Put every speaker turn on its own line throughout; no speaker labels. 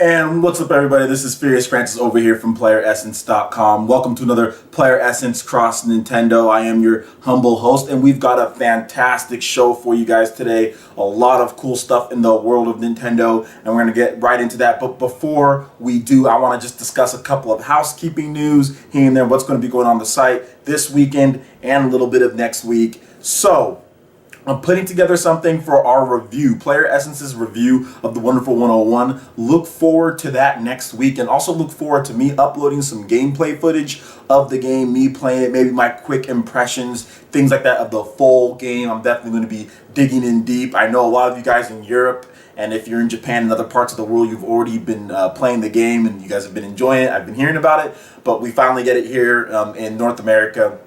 And what's up, everybody? This is Furious Francis over here from Playeressence.com. Welcome to another Player Essence Cross Nintendo. I am your humble host, and we've got a fantastic show for you guys today. A lot of cool stuff in the world of Nintendo, and we're going to get right into that. But before we do, I want to just discuss a couple of housekeeping news here and there, what's going to be going on the site this weekend and a little bit of next week. So, I'm putting together something for our review, Player Essence's review of the Wonderful 101. Look forward to that next week, and also look forward to me uploading some gameplay footage of the game, me playing it, maybe my quick impressions, things like that of the full game. I'm definitely going to be digging in deep. I know a lot of you guys in Europe, and if you're in Japan and other parts of the world, you've already been playing the game and you guys have been enjoying it. I've been hearing about it, but we finally get it here in North America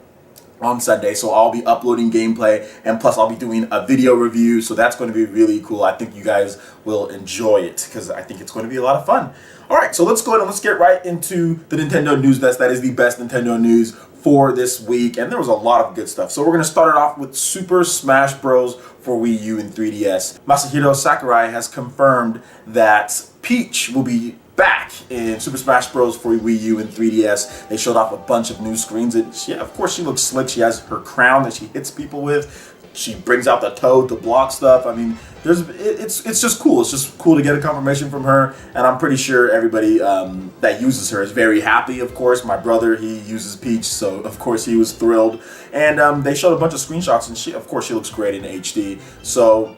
on Sunday, so I'll be uploading gameplay, and plus I'll be doing a video review, so that's going to be really cool. I think you guys will enjoy it because I think it's going to be a lot of fun. Alright, so let's go ahead and let's get right into the Nintendo news desk. That is the best Nintendo news for this week, and there was a lot of good stuff. So we're going to start it off with Super Smash Bros. For Wii U and 3DS. Masahiro Sakurai has confirmed that Peach will be back in Super Smash Bros. For Wii U and 3DS. They showed off a bunch of new screens. Of course, she looks slick. She has her crown that she hits people with. She brings out the toad to block stuff. I mean, it's just cool. It's just cool to get a confirmation from her, and I'm pretty sure everybody that uses her is very happy. Of course, my brother, he uses Peach, so of course he was thrilled. And they showed a bunch of screenshots, and of course she looks great in HD. So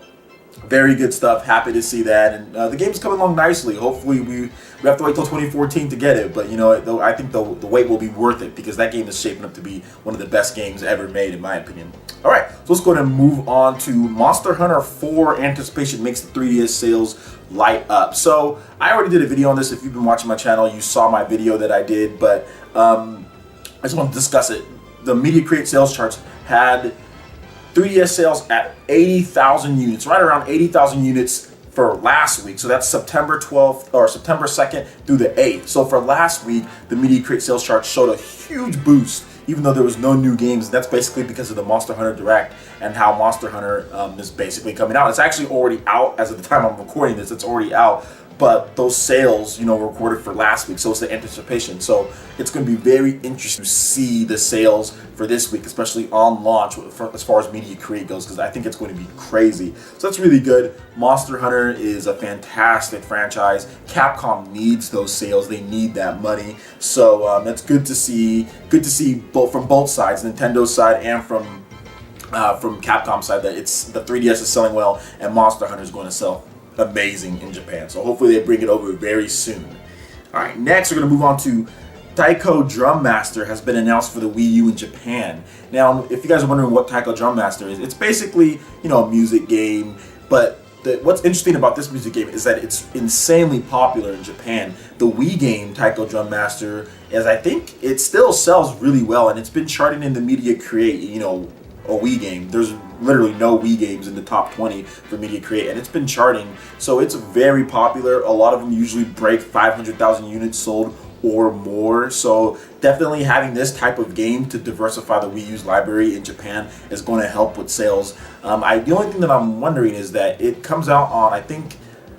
very good stuff. Happy to see that, and the game's coming along nicely. Hopefully we have to wait till 2014 to get it, but you know, I think the wait will be worth it because that game is shaping up to be one of the best games ever made, in my opinion. All right, so let's go ahead and move on to Monster Hunter 4. Anticipation makes the 3DS sales light up. So I already did a video on this. If you've been watching my channel, you saw my video that I did, but I just want to discuss it. The Media Create sales charts had 3DS sales at 80,000 units, right around 80,000 units for last week. So that's September 12th or September 2nd through the 8th. So for last week, the Media Create sales chart showed a huge boost, even though there was no new games. That's basically because of the Monster Hunter Direct and how Monster Hunter is basically coming out. It's actually already out as of the time I'm recording this. It's already out. But those sales, were recorded for last week, so it's the anticipation. So it's going to be very interesting to see the sales for this week, especially on launch as far as Media Create goes, because I think it's going to be crazy. So that's really good. Monster Hunter is a fantastic franchise. Capcom needs those sales; they need that money. So that's good to see. Good to see both from both sides, Nintendo's side and from Capcom's side, that the 3DS is selling well and Monster Hunter is going to sell amazing in Japan. So hopefully they bring it over very soon. Alright, next we're going to move on to Taiko Drum Master has been announced for the Wii U in Japan. Now, if you guys are wondering what Taiko Drum Master is, it's basically, a music game, but what's interesting about this music game is that it's insanely popular in Japan. The Wii game, Taiko Drum Master, I think it still sells really well, and it's been charting in the Media Create, a Wii game. There's literally no Wii games in the top 20 for Media Create, and it's been charting, so it's very popular. A lot of them usually break 500,000 units sold or more, so definitely having this type of game to diversify the Wii U's library in Japan is going to help with sales. The only thing that I'm wondering is that it comes out on, I think,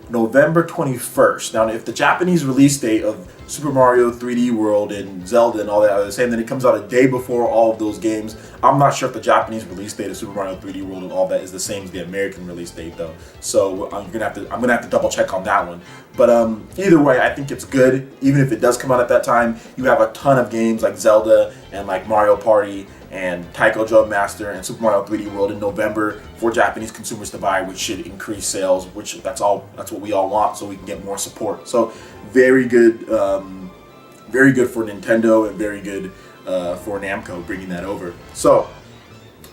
November 21st. Now, if the Japanese release date of Super Mario 3D World and Zelda and all that are the same, then it comes out a day before all of those games. I'm not sure if the Japanese release date of Super Mario 3D World and all that is the same as the American release date, though. So I'm gonna have to double check on that one. But either way, I think it's good. Even if it does come out at that time, you have a ton of games like Zelda and like Mario Party and Taiko Drum Master and Super Mario 3D World in November for Japanese consumers to buy, which should increase sales, which that's what we all want, so we can get more support. So very good for Nintendo and very good for Namco bringing that over. So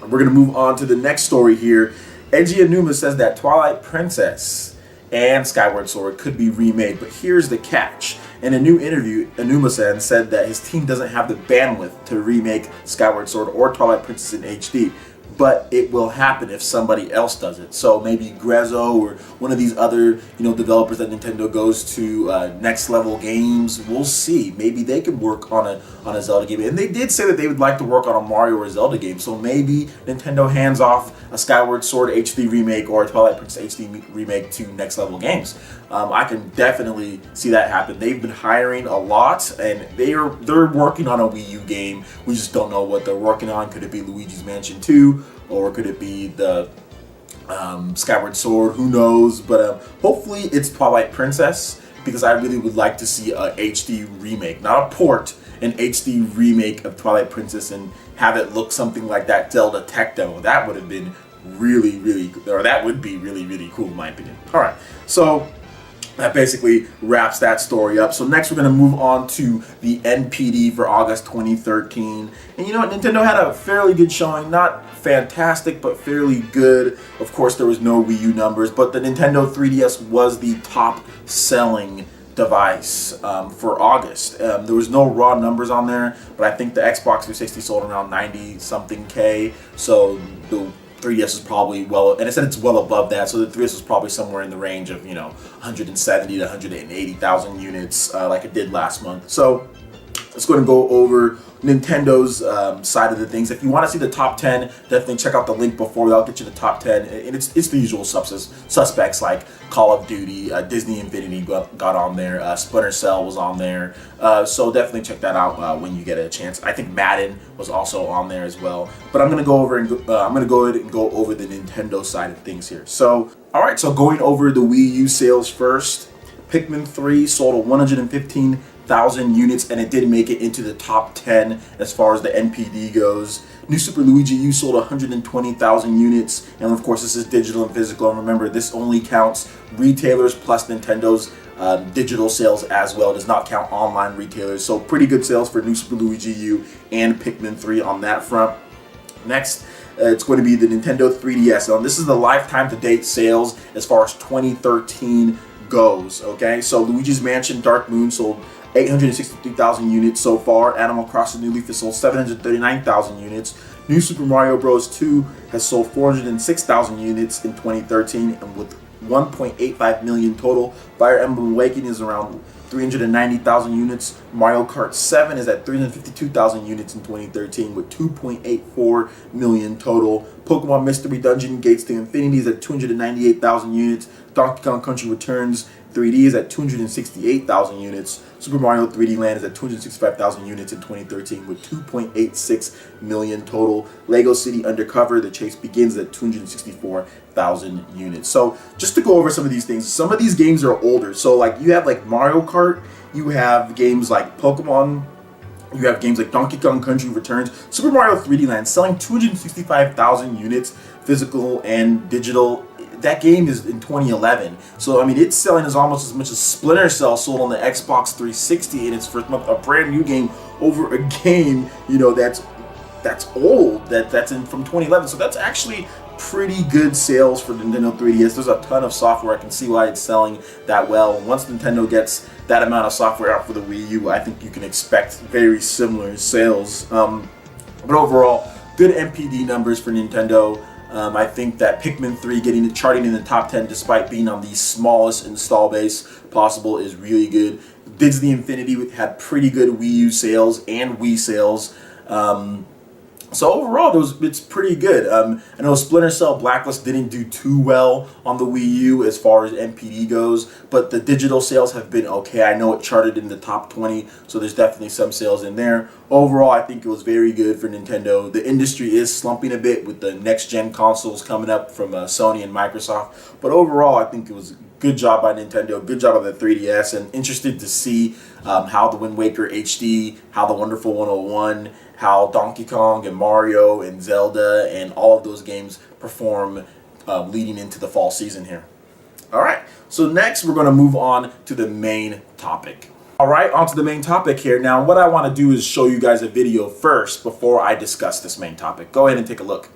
we're gonna move on to the next story here. Eiji Aonuma says that Twilight Princess and Skyward Sword could be remade, but here's the catch. In a new interview, Aonuma-san said that his team doesn't have the bandwidth to remake Skyward Sword or Twilight Princess in HD. but it will happen if somebody else does it. So maybe Grezzo or one of these other developers that Nintendo goes to, Next Level Games. We'll see. Maybe they could work on a Zelda game, and they did say that they would like to work on a Mario or Zelda game. So maybe Nintendo hands off a Skyward Sword HD remake or a Twilight Princess HD remake to Next Level Games. I can definitely see that happen. They've been hiring a lot, and they're working on a Wii U game. We just don't know what they're working on. Could it be Luigi's Mansion 2, or could it be the Skyward Sword? Who knows? But hopefully it's Twilight Princess, because I really would like to see a HD remake, not a port, an HD remake of Twilight Princess, and have it look something like that Zelda tech demo. That would have been really, really, or that would be really, really cool in my opinion. All right, so that basically wraps that story up. So next we're going to move on to the NPD for August 2013. And you know what? Nintendo had a fairly good showing. Not fantastic, but fairly good. Of course, there was no Wii U numbers, but the Nintendo 3DS was the top selling device for August. There was no raw numbers on there, but I think the Xbox 360 sold around 90 something K. So the 3DS is probably and it said it's well above that, so the 3DS is probably somewhere in the range of 170 to 180,000 units, like it did last month. So let's go and go over Nintendo's side of the things. If you want to see the top 10, definitely check out the link before. I'll get you the top 10, and it's the usual suspects like Call of Duty, Disney Infinity got on there, Splinter Cell was on there, so definitely check that out when you get a chance. I think Madden was also on there as well. But I'm gonna go over and I'm gonna go ahead and go over the Nintendo side of things here. So all right, so going over the Wii U sales first. Pikmin 3 sold 115,000 units, and it did make it into the top 10 as far as the NPD goes. New Super Luigi U sold 120,000 units, and of course this is digital and physical, and remember this only counts retailers plus Nintendo's digital sales as well. It does not count online retailers, so pretty good sales for New Super Luigi U and Pikmin 3 on that front. Next, it's going to be the Nintendo 3DS. Now, this is the lifetime to date sales as far as 2013 goes. Okay, so Luigi's Mansion Dark Moon sold 863,000 units so far. Animal Crossing New Leaf has sold 739,000 units. New Super Mario Bros. 2 has sold 406,000 units in 2013, and with 1.85 million total. Fire Emblem Awakening is around 390,000 units. Mario Kart 7 is at 352,000 units in 2013 with 2.84 million total. Pokemon Mystery Dungeon Gates to Infinity is at 298,000 units. Donkey Kong Country Returns 3D is at 268,000 units. Super Mario 3D Land is at 265,000 units in 2013 with 2.86 million total. Lego City Undercover, The Chase Begins at 264,000 units. So just to go over some of these things, some of these games are older. So like you have like Mario Kart, you have games like Pokemon, you have games like Donkey Kong Country Returns. Super Mario 3D Land selling 265,000 units, physical and digital. That game is in 2011, so I mean it's selling almost as much as Splinter Cell sold on the Xbox 360 in its first month. A brand new game over a game that's old, that's in from 2011. So that's actually pretty good sales for Nintendo 3DS. There's a ton of software. I can see why it's selling that well. Once Nintendo gets that amount of software out for the Wii U, I think you can expect very similar sales. But overall, good NPD numbers for Nintendo. I think that Pikmin 3 charting in the top 10 despite being on the smallest install base possible is really good. Disney Infinity had pretty good Wii U sales and Wii sales. So overall, it's pretty good. I know Splinter Cell Blacklist didn't do too well on the Wii U as far as NPD goes, but the digital sales have been okay. I know it charted in the top 20, so there's definitely some sales in there. Overall, I think it was very good for Nintendo. The industry is slumping a bit with the next-gen consoles coming up from Sony and Microsoft, but overall, I think it was good job by Nintendo, good job of the 3DS, and interested to see how the Wind Waker HD, how the Wonderful 101, how Donkey Kong and Mario and Zelda and all of those games perform leading into the fall season here. All right, so next we're going to move on to the main topic. All right, on to the main topic here. Now, what I want to do is show you guys a video first before I discuss this main topic. Go ahead and take a look.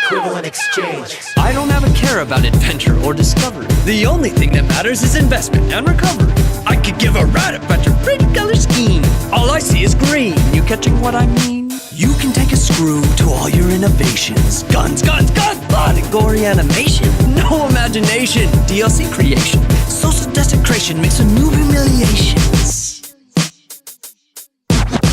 Equivalent exchange. I don't ever care about adventure or discovery. The only thing that matters is investment and recovery. I could give a rat about your pretty color scheme. All I see is green, you catching what I mean? You can take a screw to all your innovations. Guns, guns, guns, blood and gory animation. No imagination, DLC creation. Social desecration makes a new humiliations.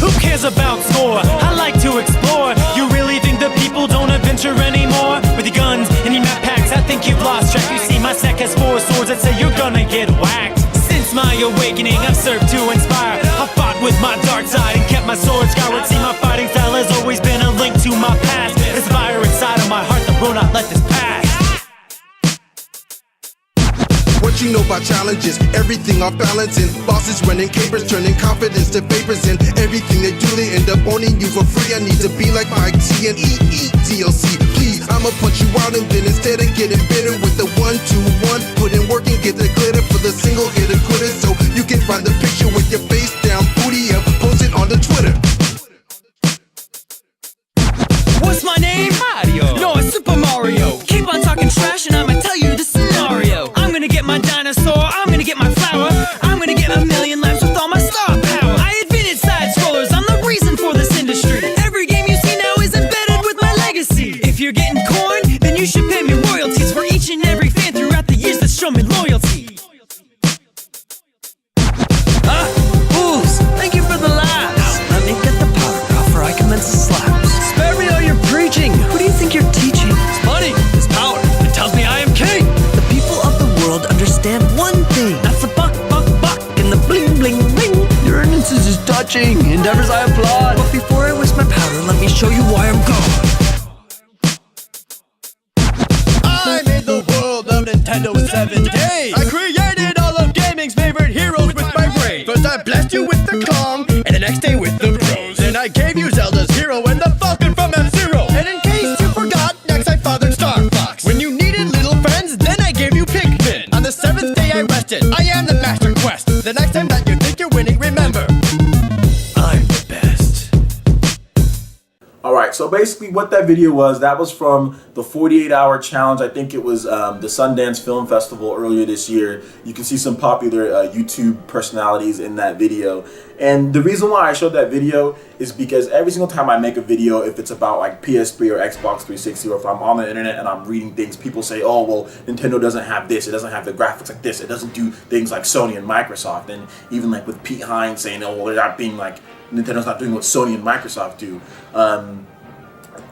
Who cares about score? I like to explore. You really think the people don't adventure anymore? With your guns and your map packs, I think you've lost track. You see, my sack has 4 swords that say you're gonna get whacked. Since my awakening, I've served to inspire. I fought with my dark side and kept my sword skyward. See, my fighting style has always been a link to my past. There's fire inside of my heart that will not let this pass.
What you know about challenges, everything off balancing. Bosses running capers, turning confidence to vapors. And everything they do, they end up owning you for free. I need to be like Mike T and EE TLC. Please, I'ma punch you out and then instead of getting bitter with the 1-2-1, put in work and get the glitter for the single hitter quitter. So you can find the picture with your face down, booty up, post it on the Twitter.
What's my name? Mario. No, it's Super Mario. Keep on talking trash and I'ma tell you the scenario. I'm gonna get my dinosaur, I'm gonna get my flower, I'm gonna get a million lives with all my star power. I invented side scrollers, I'm the reason for this industry. Every game you see now is embedded with my legacy. If you're getting corn, then you should pay me royalties for each and every fan throughout the years that's shown me loyalty.
Booze, thank you for the laughs. Let me get the powder before I commence the slaps. Spare me all your preaching, who do you think you're teaching?
It's money, it's power, it tells me I am king.
The people of the world understand one thing. That's the buck, buck, buck, and the bling, bling, bling. Your innocence is touching, endeavors I applaud. But before I waste my powder, let me show you why I'm gone.
I made the world of Nintendo in 7 days. I created all of gaming's favorite heroes with my brain. First I blessed you with the Kong, and the next day with the Bros. Then I gave you Zelda's hero and the Falcon from F-Zero. And in case you forgot, next I fathered Star Fox. When you needed little friends, then I gave you Pikmin. On the 7th day I rested, I am the Master Quest. The next time that you think you're winning, remember, I'm the best.
Alright, so basically what that video was, that was from the 48-hour challenge. I think it was the Sundance Film Festival earlier this year. You can see some popular YouTube personalities in that video. And the reason why I showed that video is because every single time I make a video, if it's about like PS3 or Xbox 360, or if I'm on the internet and I'm reading things, people say, oh, well, Nintendo doesn't have this, it doesn't have the graphics like this, it doesn't do things like Sony and Microsoft. And even like with Pete Hines saying, oh, well, they're not being like, Nintendo's not doing what Sony and Microsoft do.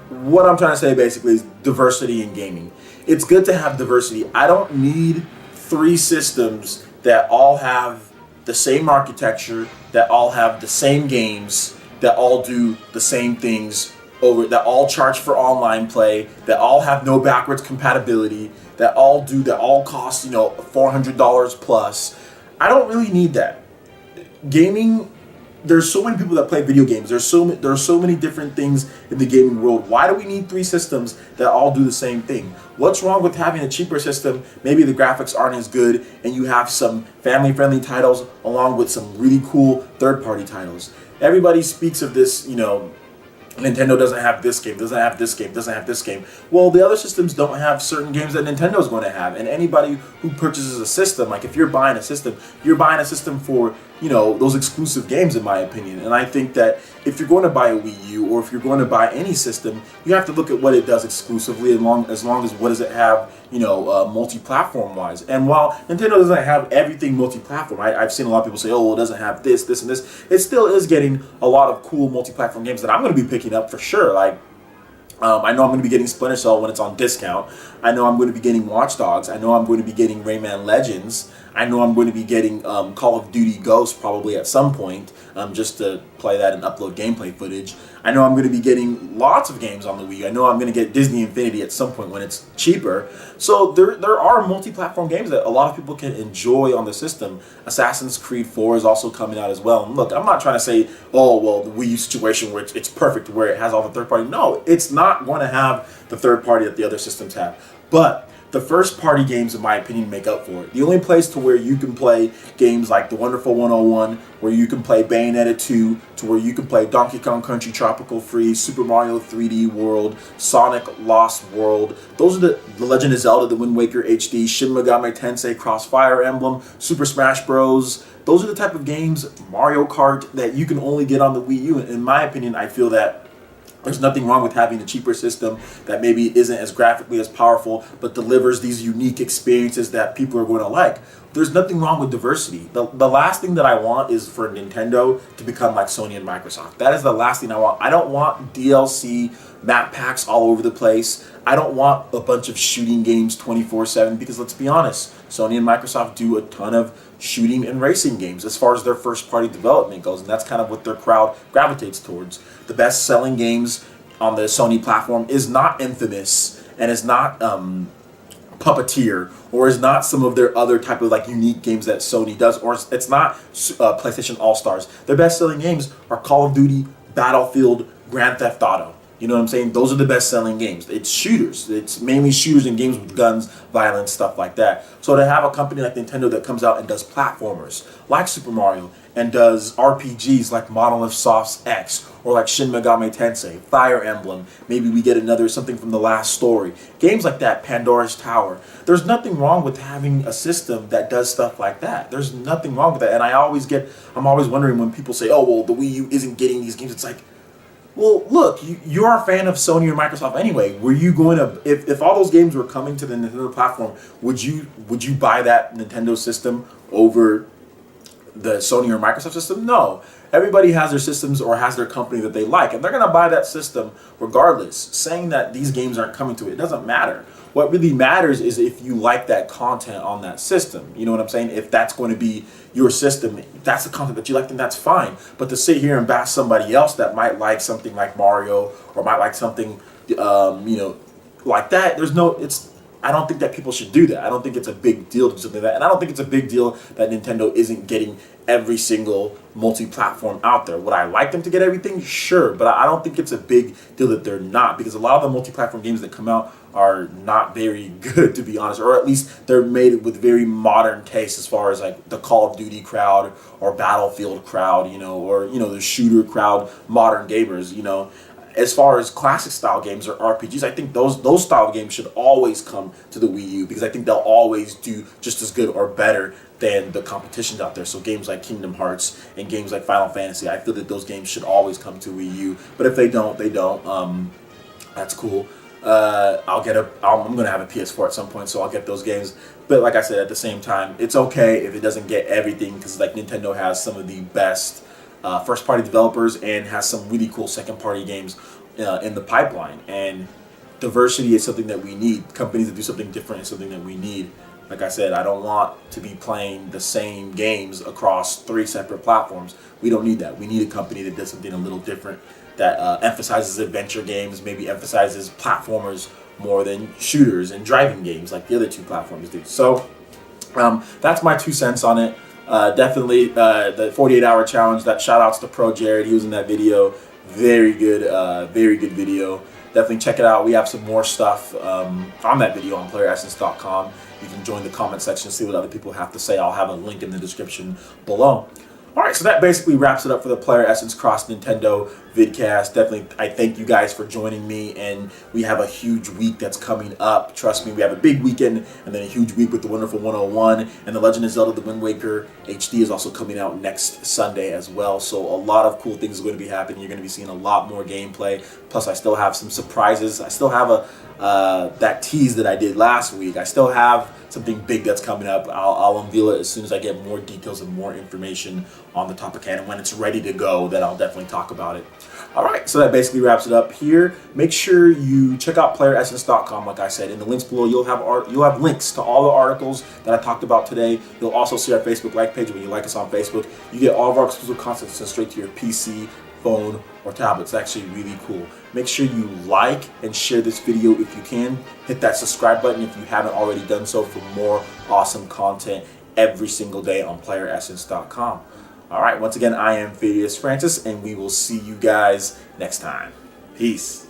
What I'm trying to say basically is diversity in gaming. It's good to have diversity. I don't need 3 systems that all have the same architecture, that all have the same games, that all do the same things, that all charge for online play, that all have no backwards compatibility, that all cost, you know, $400 plus. I don't really need that. Gaming, there's so many people that play video games. There's so many different things in the gaming world. Why do we need 3 systems that all do the same thing? What's wrong with having a cheaper system? Maybe the graphics aren't as good and you have some family-friendly titles along with some really cool third-party titles. Everybody speaks of this, you know, Nintendo doesn't have this game, doesn't have this game, doesn't have this game. Well, the other systems don't have certain games that Nintendo's going to have. And anybody who purchases a system, like if you're buying a system for, you know, those exclusive games, in my opinion. And I think that if you're going to buy a Wii U or if you're going to buy any system, you have to look at what it does exclusively, as long as what does it have, you know, multi-platform wise. And while Nintendo doesn't have everything multi-platform, I've seen a lot of people say, oh, well, it doesn't have this, this, and this. It still is getting a lot of cool multi-platform games that I'm going to be picking up for sure. Like, I know I'm going to be getting Splinter Cell when it's on discount. I know I'm going to be getting Watch Dogs. I know I'm going to be getting Rayman Legends. I know I'm going to be getting Call of Duty Ghosts probably at some point, just to play that and upload gameplay footage. I know I'm going to be getting lots of games on the Wii U. I know I'm going to get Disney Infinity at some point when it's cheaper. So there are multi-platform games that a lot of people can enjoy on the system. Assassin's Creed 4 is also coming out as well. And look, I'm not trying to say, oh, well, the Wii U situation where it's perfect, where it has all the third party. No, it's not going to have the third party that the other systems have. But the first party games, in my opinion, make up for it. The only place to where you can play games like The Wonderful 101, where you can play Bayonetta 2, to where you can play Donkey Kong Country Tropical Freeze, Super Mario 3D World, Sonic Lost World. Those are the Legend of Zelda, The Wind Waker HD, Shin Megami Tensei, Crossfire Emblem, Super Smash Bros. Those are the type of games, Mario Kart, that you can only get on the Wii U. In my opinion, I feel that there's nothing wrong with having a cheaper system that maybe isn't as graphically as powerful, but delivers these unique experiences that people are going to like. There's nothing wrong with diversity. The last thing that I want is for Nintendo to become like Sony and Microsoft. That is the last thing I want. I don't want DLC map packs all over the place. I don't want a bunch of shooting games 24/7, because let's be honest, Sony and Microsoft do a ton of shooting and racing games as far as their first party development goes, and that's kind of what their crowd gravitates towards. The best selling games on the Sony platform is not Infamous, and is not Puppeteer, or is not some of their other type of like unique games that Sony does, or it's not PlayStation All-Stars. Their best selling games are Call of Duty, Battlefield, Grand Theft Auto. You know what I'm saying? Those are the best selling games. It's shooters. It's mainly shooters and games with guns, violence, stuff like that. So to have a company like Nintendo that comes out and does platformers like Super Mario, and does RPGs like Monolith Soft's X, or like Shin Megami Tensei, Fire Emblem, maybe we get another something from The Last Story. Games like that, Pandora's Tower. There's nothing wrong with having a system that does stuff like that. There's nothing wrong with that. And I'm always wondering when people say, oh, well, the Wii U isn't getting these games. It's like, well, look, you're a fan of Sony or Microsoft anyway. Were you going to, if all those games were coming to the Nintendo platform, would you buy that Nintendo system over the Sony or Microsoft system? No. Everybody has their systems or has their company that they like, and they're going to buy that system regardless. Saying that these games aren't coming to it doesn't matter. What really matters is if you like that content on that system. You know what I'm saying? If that's going to be your system, that's the content that you like, then that's fine. But to sit here and bash somebody else that might like something like Mario, or might like something, like that, I don't think that people should do that. I don't think it's a big deal to do something like that. And I don't think it's a big deal that Nintendo isn't getting every single multi-platform out there. Would I like them to get everything? Sure. But I don't think it's a big deal that they're not, because a lot of the multi-platform games that come out are not very good, to be honest, or at least they're made with very modern taste as far as like the Call of Duty crowd or Battlefield crowd, or the shooter crowd, modern gamers, As far as classic style games or RPGs, I think those style games should always come to the Wii U, because I think they'll always do just as good or better than the competitions out there. So games like Kingdom Hearts and games like Final Fantasy, I feel that those games should always come to Wii U. But if they don't, they don't. That's cool. I'm gonna have a PS4 at some point, so I'll get those games. But like I said, at the same time, it's okay if it doesn't get everything, because like Nintendo has some of the best first-party developers and has some really cool second-party games in the pipeline. And diversity is something that we need. Companies that do something different is something that we need. Like I said, I don't want to be playing the same games across 3 separate platforms. We don't need that. We need a company that does something a little different, that emphasizes adventure games, maybe emphasizes platformers more than shooters and driving games like the other 2 platforms do. So that's my 2 cents on it. Definitely the 48-hour challenge. That shout outs to ProJared. He was in that video. Very good video. Definitely check it out. We have some more stuff on that video on Playeressence.com. You can join the comment section, see what other people have to say. I'll have a link in the description below. Alright, so that basically wraps it up for the Player Essence Cross Nintendo vidcast. Definitely, I thank you guys for joining me, and we have a huge week that's coming up. Trust me, we have a big weekend, and then a huge week with The Wonderful 101, and The Legend of Zelda, The Wind Waker HD is also coming out next Sunday as well. So a lot of cool things are going to be happening. You're going to be seeing a lot more gameplay. Plus, I still have some surprises. I still have that tease that I did last week. I still have something big that's coming up. I'll unveil it as soon as I get more details and more information on the topic, and when it's ready to go, then I'll definitely talk about it. Alright, so that basically wraps it up here. Make sure you check out Playeressence.com. Like I said, in the links below, you'll have links to all the articles that I talked about today. You'll also see our Facebook like page. When you like us on Facebook, you get all of our exclusive content sent straight to your PC, phone, or tablet. It's actually really cool. Make sure you like and share this video if you can. Hit that subscribe button if you haven't already done so for more awesome content every single day on Playeressence.com. Alright, once again, I am Vs. Francis, and we will see you guys next time. Peace.